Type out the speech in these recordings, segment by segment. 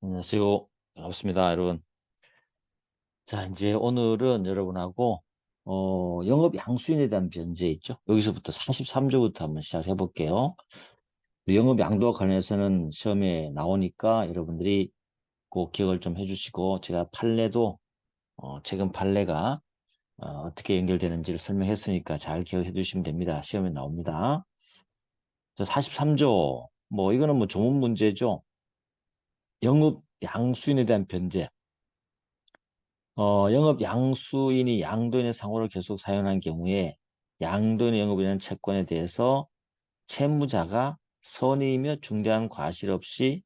안녕하세요. 반갑습니다, 여러분. 자, 이제 오늘은 여러분하고, 영업 양수인에 대한 변제 있죠? 여기서부터 43조부터 한번 시작해 볼게요. 영업 양도와 관련해서는 시험에 나오니까 여러분들이 꼭 기억을 좀 해주시고, 제가 판례도, 최근 판례가 떻게 연결되는지를 설명했으니까 잘 기억해 주시면 됩니다. 시험에 나옵니다. 자, 43조. 이거는 조문 문제죠. 영업 양수인에 대한 변제. 영업 양수인이 양도인의 상호를 계속 사용한 경우에 양도인의 영업이라는 채권에 대해서 채무자가 선의이며 중대한 과실 없이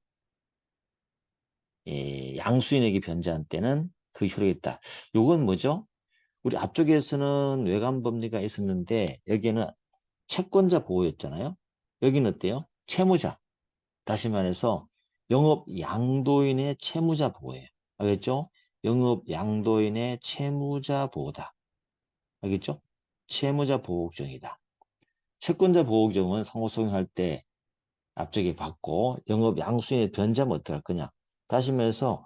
양수인에게 변제한 때는 그 효력이 있다. 요건 뭐죠? 우리 앞쪽에서는 외관법리가 있었는데 여기는 채권자 보호였잖아요. 여기는 어때요? 채무자. 다시 말해서 영업 양도인의 채무자 보호예요. 알겠죠? 영업 양도인의 채무자 보호다. 알겠죠? 채무자 보호국정이다. 채권자 보호국정은 상호소송할 때 앞쪽에 받고 영업 양수인의 변제하면 어떻게 할 거냐. 다시 말해서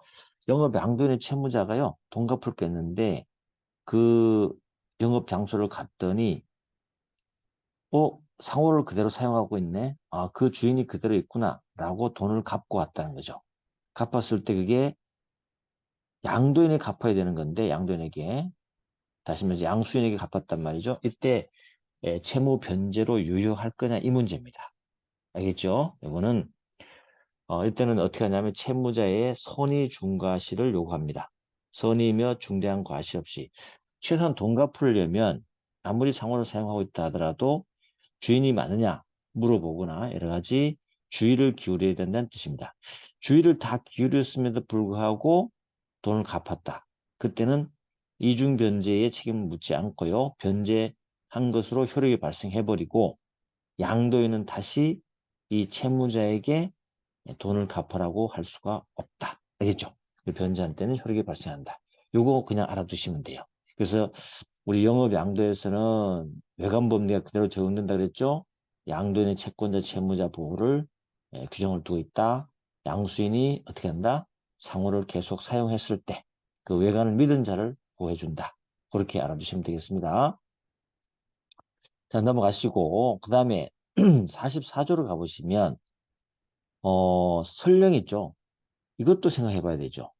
영업 양도인의 채무자가요. 돈 갚을 게 있는데 그 영업 장소를 갔더니 상호를 그대로 사용하고 있네. 아, 그 주인이 그대로 있구나. 라고 돈을 갚고 왔다는 거죠. 갚았을 때 그게 양도인이 갚아야 되는 건데 양도인에게 다시 말해서 양수인에게 갚았단 말이죠. 이때 채무 변제로 유효할 거냐 이 문제입니다. 알겠죠? 이거는 이때는 어떻게 하냐면 채무자의 선의 중과실을 요구합니다. 선의이며 중대한 과실 없이 최소한 돈 갚으려면 아무리 상호를 사용하고 있다 하더라도 주인이 많으냐 물어보거나 여러 가지 주의를 기울여야 된다는 뜻입니다. 주의를 다 기울였음에도 불구하고 돈을 갚았다. 그때는 이중 변제의 책임을 묻지 않고요. 변제한 것으로 효력이 발생해버리고 양도인은 다시 이 채무자에게 돈을 갚으라고 할 수가 없다. 알겠죠? 변제한 때는 효력이 발생한다. 요거 그냥 알아두시면 돼요. 그래서 우리 영업 양도에서는 외관법리가 그대로 적용된다 그랬죠? 양도인의 채권자 채무자 보호를 규정을 두고 있다. 양수인이 어떻게 한다? 상호를 계속 사용했을 때 그 외관을 믿은 자를 보호해준다. 그렇게 알아두시면 되겠습니다. 자, 넘어가시고 그 다음에 44조를 가보시면 설령 있죠. 이것도 생각해 봐야 되죠.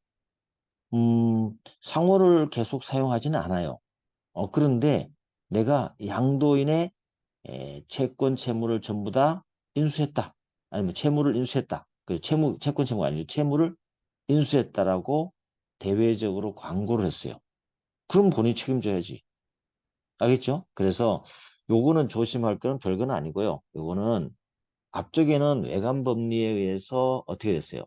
상호를 계속 사용하지는 않아요. 그런데 내가 양도인의 채권 채무를 전부 다 인수했다. 아니면 채무를 인수했다. 그 채권 채무가 아니죠. 채무를 인수했다라고 대외적으로 광고를 했어요. 그럼 본인이 책임져야지. 알겠죠? 그래서 요거는 조심할 거는 별거는 아니고요. 요거는 앞쪽에는 외관법리에 의해서 어떻게 됐어요?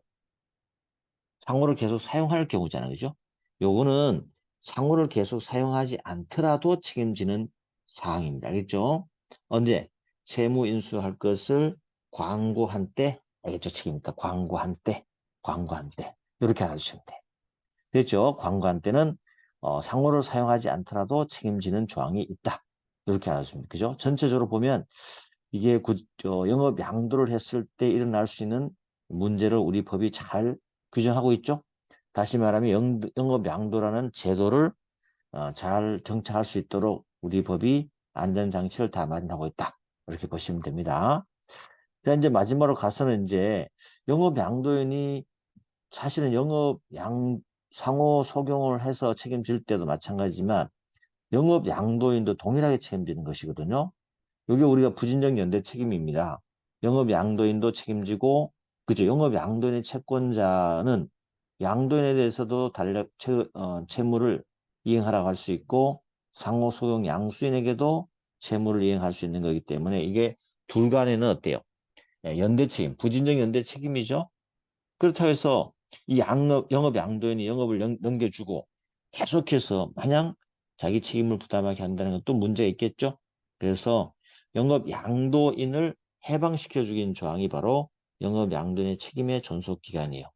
상호를 계속 사용할 경우잖아요. 그죠? 요거는 상호를 계속 사용하지 않더라도 책임지는 사항입니다. 알겠죠? 언제? 채무 인수할 것을 광고한 때, 알겠죠? 책임입니다. 광고한 때. 이렇게 알아주시면 돼. 됐죠? 광고한 때는 상호를 사용하지 않더라도 책임지는 조항이 있다. 이렇게 알아주십니다. 그죠? 전체적으로 보면 이게 영업 양도를 했을 때 일어날 수 있는 문제를 우리 법이 잘 규정하고 있죠. 다시 말하면 영업 양도라는 제도를 잘 정착할 수 있도록 우리 법이 안전장치를 다 마련하고 있다. 이렇게 보시면 됩니다. 자, 이제 마지막으로 가서는 이제 영업 양도인이 사실은 상호 소경을 해서 책임질 때도 마찬가지지만 영업 양도인도 동일하게 책임지는 것이거든요. 이게 우리가 부진적 연대 책임입니다. 영업 양도인도 책임지고, 그죠? 영업 양도인의 채권자는 양도인에 대해서도 채무를 이행하라고 할 수 있고, 상호 소용 양수인에게도 채무를 이행할 수 있는 거기 때문에 이게 둘 간에는 어때요? 연대 책임, 부진적 연대 책임이죠? 그렇다고 해서 이 영업 양도인이 영업을 넘겨주고 계속해서 마냥 자기 책임을 부담하게 한다는 건 또 문제가 있겠죠? 그래서 영업 양도인을 해방시켜 주긴 조항이 바로 영업 양도인의 책임의 존속 기간이에요.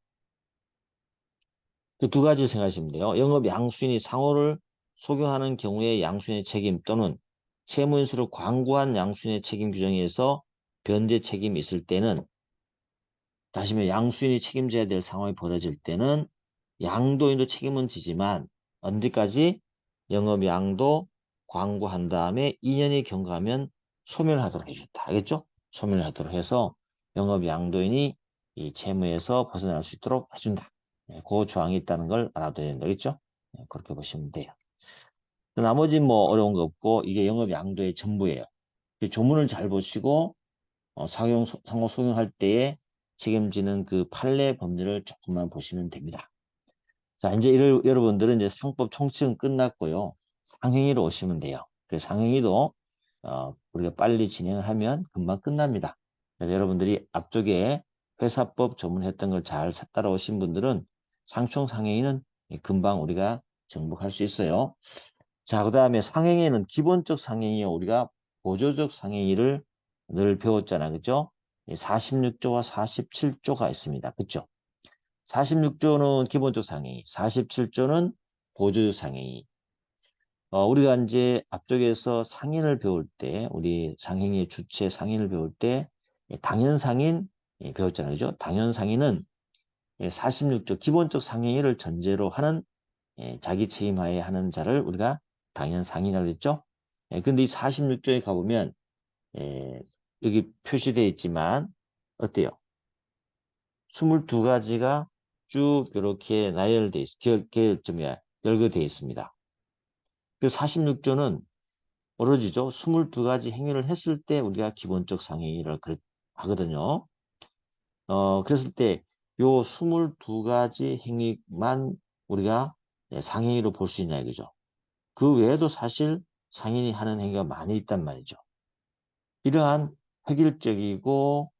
그 두 가지 생각하시면 돼요. 영업 양수인이 상호를 소교하는 경우에 양수인의 책임 또는 채무인수를 광고한 양수인의 책임 규정에서 변제 책임이 있을 때는 다시면 양수인이 책임져야 될 상황이 벌어질 때는 양도인도 책임은 지지만 언제까지? 영업양도 광고한 다음에 2년이 경과하면 소멸하도록 해줬다. 알겠죠? 소멸하도록 해서 영업양도인이 이 채무에서 벗어날 수 있도록 해준다. 그 조항이 있다는 걸 알아둬야 된다. 알겠죠? 그렇게 보시면 돼요. 나머지 뭐 어려운 거 없고 이게 영업양도의 전부예요. 조문을 잘 보시고 상호 소용할 때에 책임지는 그 판례 법률을 조금만 보시면 됩니다. 자, 이제 여러분들은 이제 상법 총칙은 끝났고요. 상행위로 오시면 돼요. 그 상행위도 우리가 빨리 진행을 하면 금방 끝납니다. 그래서 여러분들이 앞쪽에 회사법 전문했던 걸 잘 따라오신 분들은 상총 상행위는 금방 우리가 정복할 수 있어요. 자, 그 다음에 상행위는 기본적 상행위요. 우리가 보조적 상행위를 늘 배웠잖아. 그죠? 46조와 47조가 있습니다. 그죠? 46조는 기본적 상행위, 47조는 보조적 상행위. 우리가 이제 앞쪽에서 상인을 배울 때, 우리 상행위의 주체 상인을 배울 때, 당연상인 배웠잖아요. 그죠? 당연상인은 46조 기본적 상행위를 전제로 하는 자기 책임하에 하는 자를 우리가 당연상인이라고 했죠. 근데 이 46조에 가보면 여기 표시되어 있지만 어때요? 22가지가 쭉 이렇게 나열돼 열거되어 있습니다. 그 46조는 오로지죠. 22가지 행위를 했을 때 우리가 기본적 상행위를 하거든요. 그랬을 때 요 22가지 행위만 우리가 상행위로 볼 수 있냐 이거죠. 그 외에도 사실 상인이 하는 행위가 많이 있단 말이죠. 이러한 획일적이고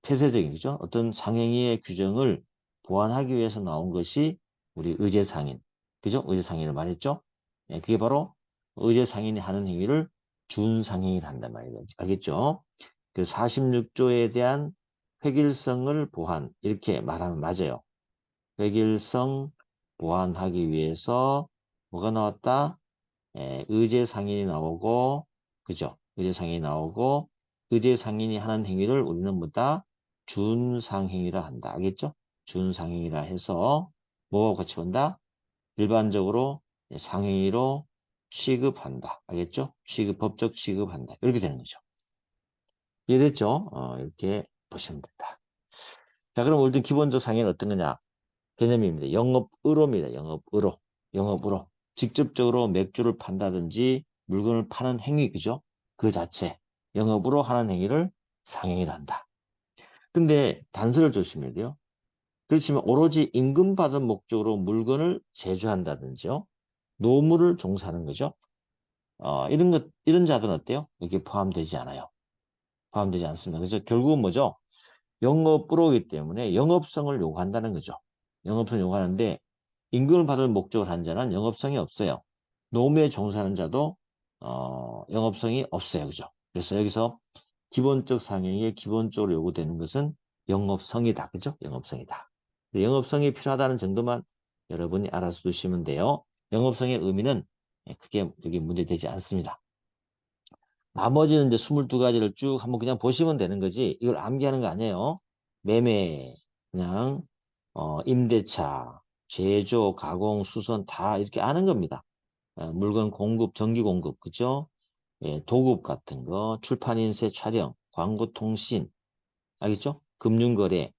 폐쇄적인 거죠. 어떤 상행위의 규정을 보완하기 위해서 나온 것이 우리 의제상인, 그죠? 의제상인을 말했죠. 그게 바로 의제상인이 하는 행위를 준상행위를 한단 말이죠. 알겠죠? 그 46조에 대한 획일성을 보완 이렇게 말하면 맞아요. 획일성 보완하기 위해서 뭐가 나왔다? 의제상인이 나오고, 그죠? 의제상인이 나오고, 의제상인이 하는 행위를 우리는 뭐다? 준상행위라 한다. 알겠죠? 준상행위라 해서 뭐하고 같이 본다? 일반적으로 상행위로 취급한다. 알겠죠? 법적 취급한다. 이렇게 되는 거죠. 이해됐죠? 이렇게 보시면 된다. 자, 그럼 우리 기본적 상행위는 어떤 거냐? 개념입니다. 영업의로입니다. 영업의로. 영업의로. 직접적으로 맥주를 판다든지 물건을 파는 행위, 그죠? 그 자체. 영업으로 하는 행위를 상행위라 한다. 근데 단서를 조심해야 돼요. 그렇지만 오로지 임금받은 목적으로 물건을 제조한다든지요. 노무를 종사하는 거죠. 이런 자들은 어때요? 여기 포함되지 않아요. 포함되지 않습니다. 그래서 결국은 뭐죠? 영업으로이기 때문에 영업성을 요구한다는 거죠. 영업성을 요구하는데 임금을 받을 목적을 한 자는 영업성이 없어요. 노무에 종사하는 자도 영업성이 없어요. 그죠? 그래서 여기서 기본적 상행위에 기본적으로 요구되는 것은 영업성이다. 그죠? 영업성이다. 영업성이 필요하다는 정도만 여러분이 알아서 두시면 돼요. 영업성의 의미는 크게 여기 문제되지 않습니다. 나머지는 이제 22가지를 쭉 한번 그냥 보시면 되는 거지 이걸 암기하는 거 아니에요. 매매, 그냥 임대차, 제조, 가공, 수선 다 이렇게 아는 겁니다. 물건 공급, 전기 공급, 그죠? 도급 같은 거, 출판 인쇄 촬영, 광고 통신, 알겠죠? 금융거래.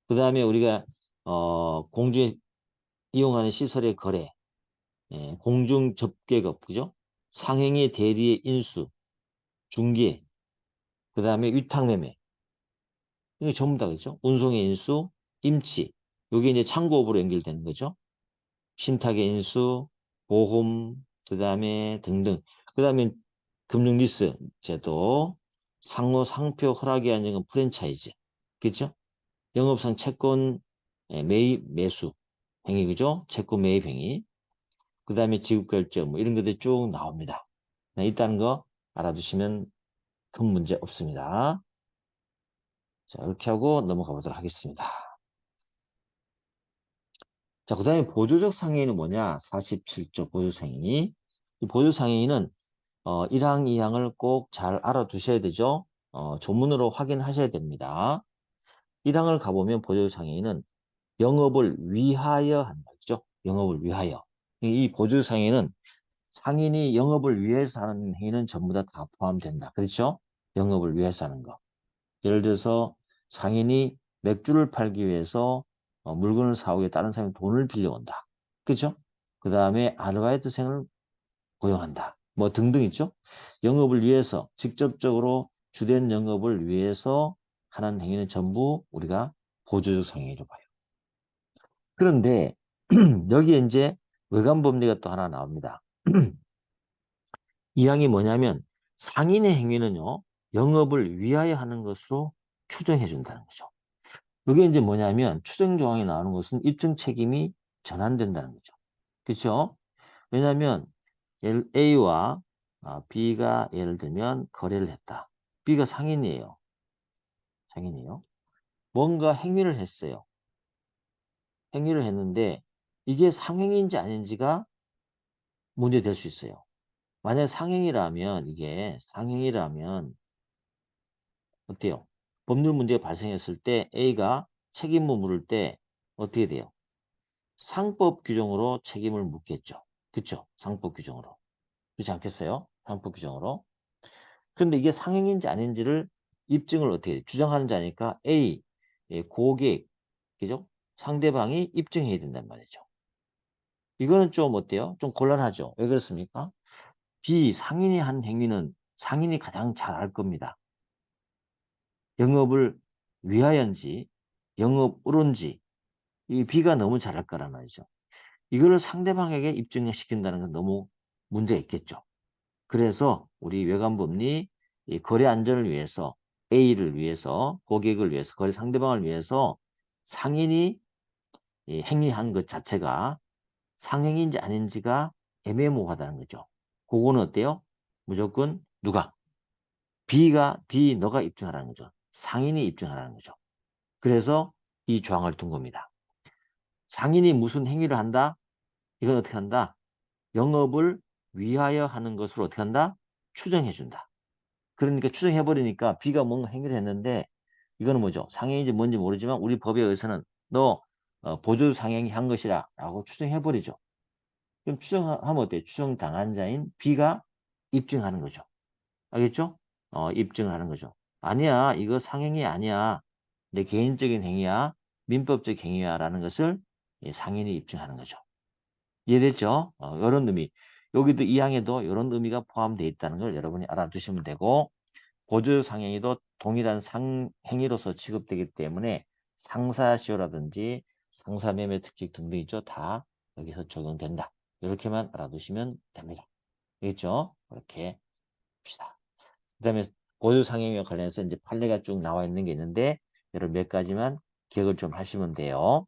그 다음에 우리가 공중에 이용하는 시설의 거래, 공중 접객업, 그죠? 상행의 대리의 인수, 중개, 그 다음에 위탁매매. 이게 전부 다 그죠? 운송의 인수, 임치. 요게 이제 창고업으로 연결되는 거죠. 신탁의 인수, 보험, 그 다음에 등등. 그 다음에 금융리스 제도, 상호 상표 허락이 아닌 프랜차이즈. 그죠? 영업상 채권 매입, 매수 행위, 그죠? 채권 매입 행위. 그 다음에 지급결제 뭐 이런 것들이 쭉 나옵니다. 네, 있다는 거 알아두시면 큰 문제 없습니다. 자, 이렇게 하고 넘어가 보도록 하겠습니다. 자, 그 다음에 보조적 상해인은 뭐냐? 47조 보조상해인. 이 보조상해인은 1항, 2항을 꼭 잘 알아두셔야 되죠. 조문으로 확인하셔야 됩니다. 1항을 가보면 보조상행위는 영업을 위하여 하는 거죠. 영업을 위하여. 이 보조상행위는 상인이 영업을 위해서 하는 행위는 전부 다 포함된다. 그렇죠? 영업을 위해서 하는 거. 예를 들어서 상인이 맥주를 팔기 위해서 물건을 사오기 위해 다른 사람이 돈을 빌려온다. 그렇죠? 그 다음에 아르바이트생을 고용한다. 뭐 등등 있죠? 영업을 위해서 직접적으로 주된 영업을 위해서 하는 행위는 전부 우리가 보조적 상행위로 봐요. 그런데 여기에 이제 외관법리가 또 하나 나옵니다. 이 항이 뭐냐면 상인의 행위는요, 영업을 위하여 하는 것으로 추정해 준다는 거죠. 이게 이제 뭐냐면 추정 조항이 나오는 것은 입증 책임이 전환된다는 거죠. 그렇죠? 왜냐하면 A와 B가 예를 들면 거래를 했다. B가 상인이에요. 상인이에요. 뭔가 행위를 했어요. 행위를 했는데 이게 상행인지 아닌지가 문제될 수 있어요. 만약 상행이라면 이게 상행이라면 어때요? 법률 문제가 발생했을 때 A가 책임을 물을 때 어떻게 돼요? 상법 규정으로 책임을 묻겠죠. 그렇죠? 상법 규정으로. 그렇지 않겠어요? 상법 규정으로. 그런데 이게 상행인지 아닌지를 입증을 어떻게 해요? 주장하는 자니까 A, 고객, 그죠? 상대방이 입증해야 된단 말이죠. 이거는 좀 어때요? 좀 곤란하죠? 왜 그렇습니까? B, 상인이 한 행위는 상인이 가장 잘 알 겁니다. 영업을 위하여인지 영업으로인지 이 B가 너무 잘할 거란 말이죠. 이거를 상대방에게 입증시킨다는 건 너무 문제가 있겠죠. 그래서 우리 외관법리 이 거래 안전을 위해서 A를 위해서 고객을 위해서 거래 상대방을 위해서 상인이 이 행위한 것 자체가 상행인지 아닌지가 애매모호하다는 거죠. 그거는 어때요? 무조건 누가? B 너가 입증하라는 거죠. 상인이 입증하라는 거죠. 그래서 이 조항을 둔 겁니다. 상인이 무슨 행위를 한다? 이건 어떻게 한다? 영업을 위하여 하는 것으로 어떻게 한다? 추정해준다. 그러니까 추정해버리니까 B가 뭔가 행위를 했는데 이거는 뭐죠? 상행인지 뭔지 모르지만 우리 법에 의해서는 너 보조 상행이 한 것이라 라고 추정해버리죠. 그럼 추정하면 어때요? 추정당한 자인 B가 입증하는 거죠. 알겠죠? 입증을 하는 거죠. 아니야, 이거 상행이 아니야. 내 개인적인 행위야. 민법적 행위야. 라는 것을 상인이 입증하는 거죠. 이해됐죠? 이런 의미. 여기도 이 항에도 이런 의미가 포함되어 있다는 걸 여러분이 알아두시면 되고 보조 상행위도 동일한 상행위로서 취급되기 때문에 상사시효라든지 상사매매 특징 등등 있죠. 다 여기서 적용된다. 이렇게만 알아두시면 됩니다. 알겠죠? 이렇게 봅시다. 그 다음에 보조 상행위와 관련해서 이제 판례가 쭉 나와 있는 게 있는데 여러분 몇 가지만 기억을 좀 하시면 돼요.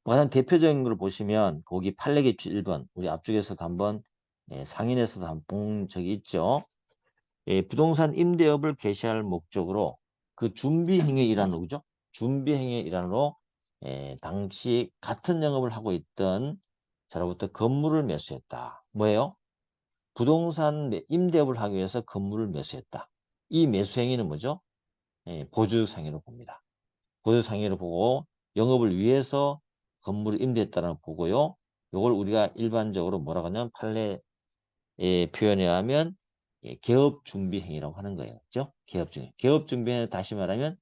가장 대표적인 걸 보시면 거기 판례기 1번 우리 앞쪽에서도 한번 상인에서도 한번 본 적이 있죠. 부동산 임대업을 개시할 목적으로 그 준비행위 일환으로 그죠? 준비행위 일환으로 당시 같은 영업을 하고 있던 자로부터 건물을 매수했다. 뭐예요? 부동산 임대업을 하기 위해서 건물을 매수했다. 이 매수행위는 뭐죠? 보조상해로 봅니다. 보조상해로 보고 영업을 위해서 건물을 임대했다는 보고요. 이걸 우리가 일반적으로 뭐라고 하냐면 판례 표현에 하면 개업 준비 행위라고 하는 거예요. 그죠? 개업 준비. 개업 준비 행위 다시 말하면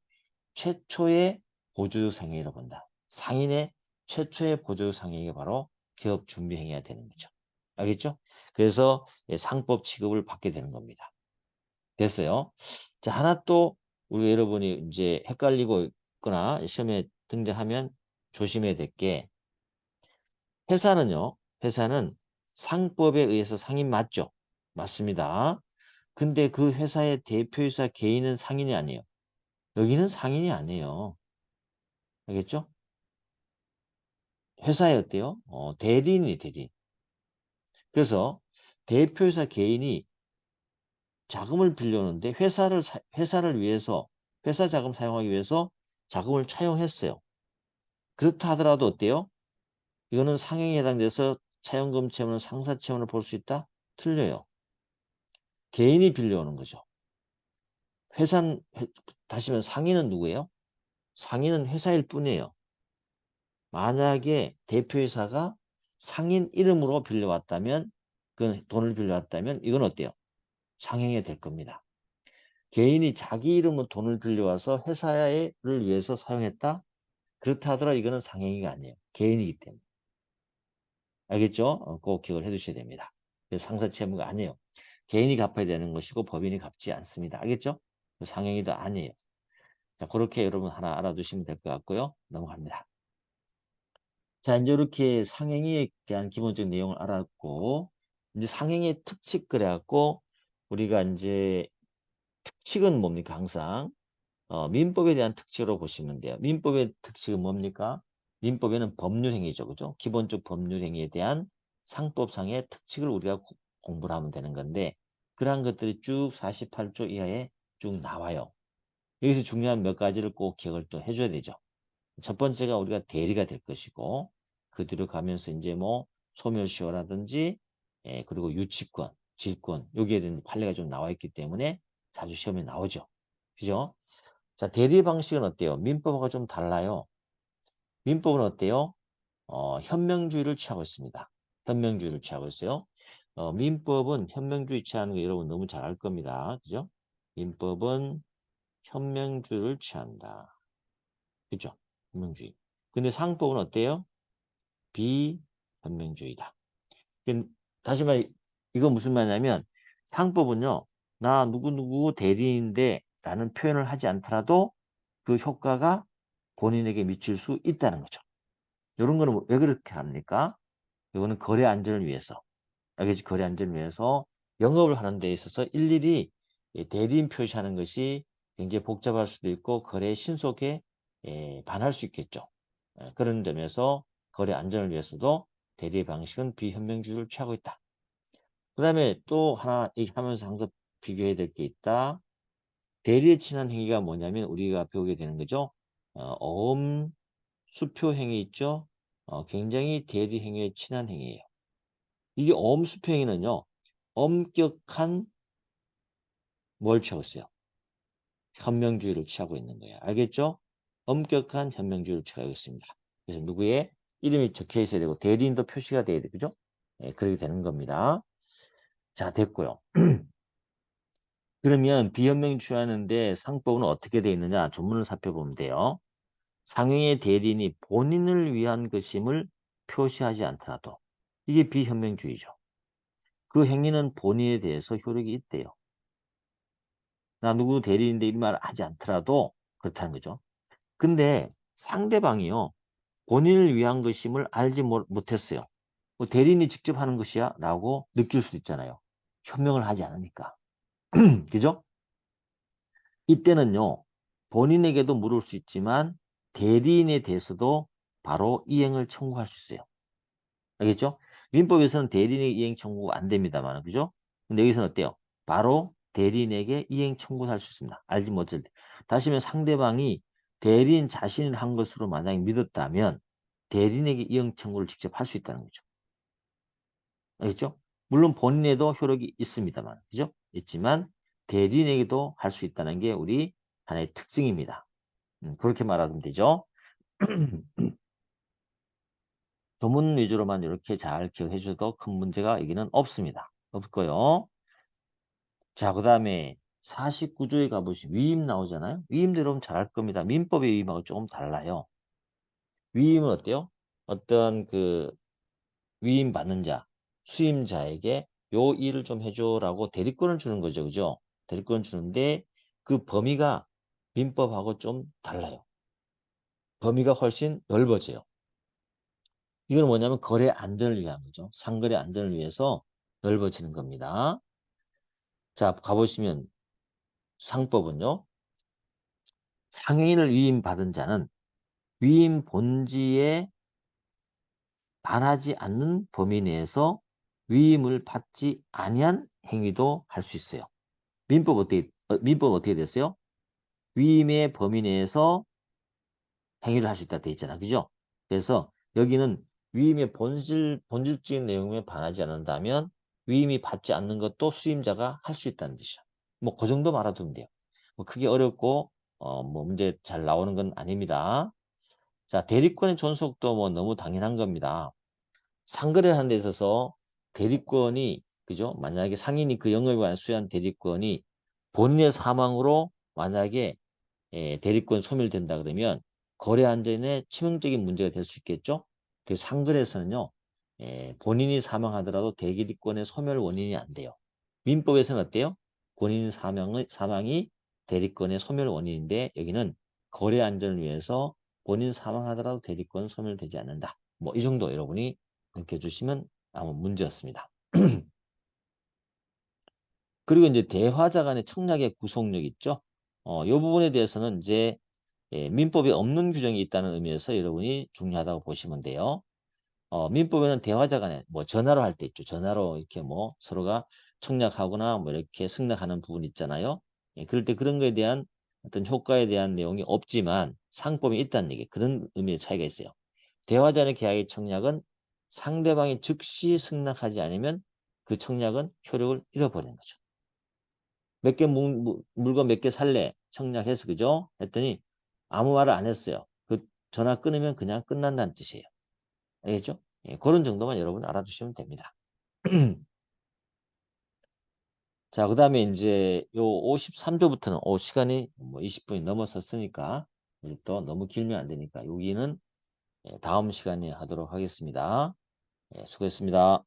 최초의 보조 상행위라고 본다. 상인의 최초의 보조 상행위가 바로 개업 준비 행위가 되는 거죠. 알겠죠? 그래서 상법 취급을 받게 되는 겁니다. 됐어요? 자, 하나 또 우리 여러분이 이제 헷갈리고 있거나 시험에 등장하면 조심해야 될 게 회사는요. 회사는 상법에 의해서 상인 맞죠? 맞습니다. 근데 그 회사의 대표이사 개인은 상인이 아니에요. 여기는 상인이 아니에요. 알겠죠? 회사에 어때요? 대리인이 대리인. 그래서 대표이사 개인이 자금을 빌려오는데 회사를 위해서 회사 자금 사용하기 위해서 자금을 차용했어요. 그렇다 하더라도 어때요? 이거는 상행에 해당돼서 차용금 채무는 상사 채무를 볼 수 있다? 틀려요. 개인이 빌려오는 거죠. 회사 다시 면 상인은 누구예요? 상인은 회사일 뿐이에요. 만약에 대표이사가 상인 이름으로 빌려왔다면, 그 돈을 빌려왔다면 이건 어때요? 상행이 될 겁니다. 개인이 자기 이름으로 돈을 빌려와서 회사를 위해서 사용했다? 그렇다 하더라도 이거는 상행위가 아니에요. 개인이기 때문에. 알겠죠? 꼭 기억을 해두셔야 됩니다. 그래서 상사 채무가 아니에요. 개인이 갚아야 되는 것이고 법인이 갚지 않습니다. 알겠죠? 상행위도 아니에요. 자, 그렇게 여러분 하나 알아두시면 될 것 같고요. 넘어갑니다. 자, 이제 이렇게 상행위에 대한 기본적인 내용을 알았고, 이제 상행위의 특칙 그래갖고, 우리가 이제 특칙은 뭡니까? 항상 민법에 대한 특칙으로 보시면 돼요. 민법의 특칙은 뭡니까? 민법에는 법률행위죠. 그죠? 기본적 법률행위에 대한 상법상의 특칙을 우리가 공부를 하면 되는 건데, 그러한 것들이 쭉 48조 이하에 쭉 나와요. 여기서 중요한 몇 가지를 꼭 기억을 또 해줘야 되죠. 첫 번째가 우리가 대리가 될 것이고, 그 뒤로 가면서 이제 뭐 소멸시효라든지, 그리고 유치권, 질권, 여기에 대한 판례가 좀 나와 있기 때문에 자주 시험에 나오죠. 그죠? 자, 대리 방식은 어때요? 민법하고 좀 달라요. 민법은 어때요? 현명주의를 취하고 있습니다. 현명주의를 취하고 있어요. 민법은 현명주의 취하는 거 여러분 너무 잘 알 겁니다. 그죠? 민법은 현명주의를 취한다. 그죠? 현명주의. 근데 상법은 어때요? 비현명주의다. 다시 말해, 이건 무슨 말이냐면, 상법은요, 나 누구누구 대리인데 라는 표현을 하지 않더라도 그 효과가 본인에게 미칠 수 있다는 거죠. 이런 거는 왜 그렇게 합니까? 이거는 거래 안전을 위해서, 알겠지? 거래 안전을 위해서 영업을 하는 데 있어서 일일이 대리인 표시하는 것이 굉장히 복잡할 수도 있고 거래에 신속에 반할 수 있겠죠. 그런 점에서 거래 안전을 위해서도 대리 방식은 비현명주의를 취하고 있다. 그 다음에 또 하나 얘기하면서 항상 비교해야 될 게 있다. 대리에 친한 행위가 뭐냐면 우리가 배우게 되는 거죠. 어음, 수표 행위 있죠. 굉장히 대리 행위에 친한 행위예요. 이게 어음, 수표 행위는요. 엄격한 뭘 취하고 있어요? 현명주의를 취하고 있는 거예요. 알겠죠? 엄격한 현명주의를 취하고 있습니다. 그래서 누구의 이름이 적혀 있어야 되고 대리인도 표시가 돼야 되죠. 그죠? 그렇게 되는 겁니다. 자, 됐고요. 그러면 비현명 취하는데 상법은 어떻게 되어 있느냐? 조문을 살펴보면 돼요. 상행의 대리인이 본인을 위한 것임을 표시하지 않더라도 이게 비현명주의죠. 그 행위는 본인에 대해서 효력이 있대요. 나 누구 대리인데 이 말을 하지 않더라도 그렇다는 거죠. 근데 상대방이요. 본인을 위한 것임을 알지 못했어요. 뭐 대리인이 직접 하는 것이야 라고 느낄 수도 있잖아요. 현명을 하지 않으니까. 그죠? 이때는요. 본인에게도 물을 수 있지만 대리인에 대해서도 바로 이행을 청구할 수 있어요. 알겠죠? 민법에서는 대리인에게 이행 청구가 안 됩니다만, 그죠? 근데 여기서는 어때요? 바로 대리인에게 이행 청구를 할 수 있습니다. 알지 못할 때. 다시 면 상대방이 대리인 자신이 한 것으로 만약에 믿었다면 대리인에게 이행 청구를 직접 할 수 있다는 거죠. 알겠죠? 물론 본인에도 효력이 있습니다만, 그죠? 있지만 대리인에게도 할 수 있다는 게 우리 하나의 특징입니다. 그렇게 말하면 되죠. 조문 위주로만 이렇게 잘 기억해 주셔도 큰 문제가 여기는 없습니다. 없고요. 자, 그 다음에 49조에 가보시면 위임 나오잖아요. 위임도 여러분 잘 알 겁니다. 민법의 위임하고 조금 달라요. 위임은 어때요? 어떤 그 위임 받는 자, 수임자에게 요 일을 좀 해줘라고 대리권을 주는 거죠. 그죠? 대리권을 주는데 그 범위가 민법하고 좀 달라요. 범위가 훨씬 넓어져요. 이건 뭐냐면 거래 안전을 위한 거죠. 상거래 안전을 위해서 넓어지는 겁니다. 자, 가보시면 상법은요. 상해인을 위임받은 자는 위임 본지에 반하지 않는 범위 내에서 위임을 받지 아니한 행위도 할 수 있어요. 민법 어떻게 됐어요? 위임의 범위 내에서 행위를 할 수 있다 돼 있잖아. 그죠? 그래서 여기는 위임의 본질적인 내용에 반하지 않는다면 위임이 받지 않는 것도 수임자가 할 수 있다는 뜻이죠. 뭐 그 정도 말아두면 돼요. 뭐 크게 어렵고 뭐 문제 잘 나오는 건 아닙니다. 자, 대리권의 존속도 뭐 너무 당연한 겁니다. 상거래하는 데 있어서 대리권이 그죠? 만약에 상인이 그 영업에 관한 수여한 대리권이 본인의 사망으로 만약에 대리권 소멸된다 그러면 거래 안전에 치명적인 문제가 될 수 있겠죠? 그 상거래에서는요. 본인이 사망하더라도 대리권의 소멸 원인이 안 돼요. 민법에서는 어때요? 본인 사망이 대리권의 소멸 원인인데 여기는 거래 안전을 위해서 본인 사망하더라도 대리권 소멸되지 않는다. 뭐 이 정도 여러분이 느껴주시면 아무 문제 없습니다. 그리고 이제 대화자 간의 청약의 구속력 있죠? 이 부분에 대해서는 이제 민법에 없는 규정이 있다는 의미에서 여러분이 중요하다고 보시면 돼요. 민법에는 대화자 간에 뭐 전화로 할 때 있죠. 전화로 이렇게 뭐 서로가 청약하거나 뭐 이렇게 승낙하는 부분 있잖아요. 그럴 때 그런 거에 대한 어떤 효과에 대한 내용이 없지만 상법이 있다는 얘기. 그런 의미의 차이가 있어요. 대화자 간의 계약의 청약은 상대방이 즉시 승낙하지 않으면 그 청약은 효력을 잃어버리는 거죠. 몇 개 물건 몇 개 살래? 청약해서 그죠? 했더니 아무 말을 안 했어요. 그 전화 끊으면 그냥 끝난다는 뜻이에요. 알겠죠? 그런 정도만 여러분 알아두시면 됩니다. 자, 그 다음에 이제 요 53조부터는 시간이 뭐 20분이 넘었었으니까 또 너무 길면 안 되니까 여기는 다음 시간에 하도록 하겠습니다. 수고했습니다.